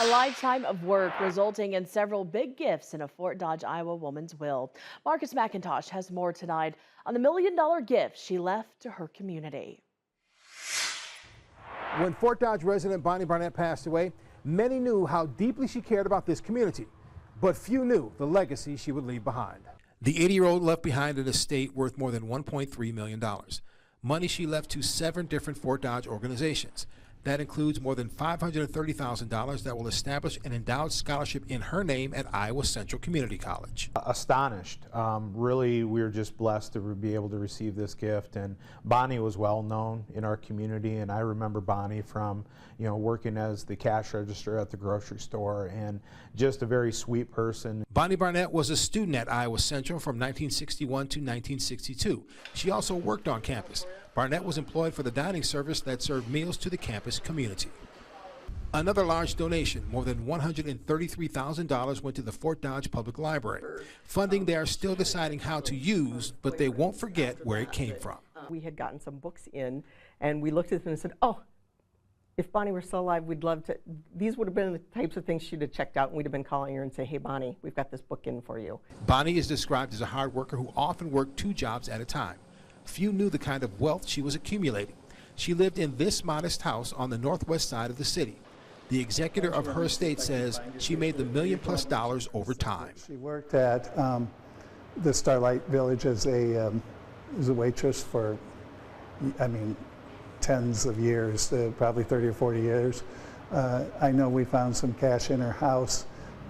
A lifetime of work resulting in several big gifts in a Fort Dodge, Iowa woman's will. Marcus McIntosh has more tonight on the $1 million gift she left to her community. When Fort Dodge resident Bonnie Barnett passed away, many knew how deeply she cared about this community, but few knew the legacy she would leave behind. The 80-year-old left behind an estate worth more than $1.3 million. Money she left to 7 different Fort Dodge organizations. That includes more than $530,000 that will establish an endowed scholarship in her name at Iowa Central Community College. Astonished. Really, we were just blessed to be able to receive this gift. And Bonnie was well known in our community, and I remember Bonnie from, working as the cash register at the grocery store, and just a very sweet person. Bonnie Barnett was a student at Iowa Central from 1961 to 1962. She also worked on campus. Barnett was employed for the dining service that served meals to the campus community. Another large donation, more than $133,000, went to the Fort Dodge Public Library. Funding they are still deciding how to use, but they won't forget where it came from. We had gotten some books in, and we looked at them and said, oh, if Bonnie were still alive, we'd love to. These would have been the types of things she'd have checked out, and we'd have been calling her and say, hey, Bonnie, we've got this book in for you. Bonnie is described as a hard worker who often worked 2 jobs at a time. Few knew the kind of wealth she was accumulating. She lived in this modest house on the northwest side of the city. The executor of her estate says she made the $1 million+ over time. She worked at the Starlight Village as a waitress for, tens of years, probably 30 or 40 years. I know we found some cash in her house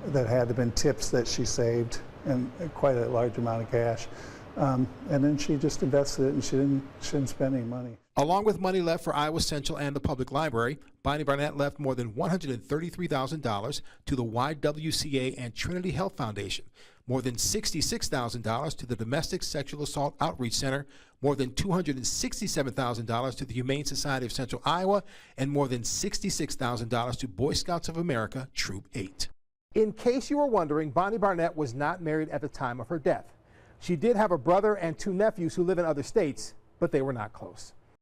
that had been tips that she saved, and quite a large amount of cash. And then she just invested it, and she didn't spend any money. Along with money left for Iowa Central and the public library, Bonnie Barnett left more than $133,000 to the YWCA and Trinity Health Foundation, more than $66,000 to the Domestic Sexual Assault Outreach Center, more than $267,000 to the Humane Society of Central Iowa, and more than $66,000 to Boy Scouts of America Troop 8. In case you were wondering, Bonnie Barnett was not married at the time of her death. She did have a brother and 2 nephews who live in other states, but they were not close.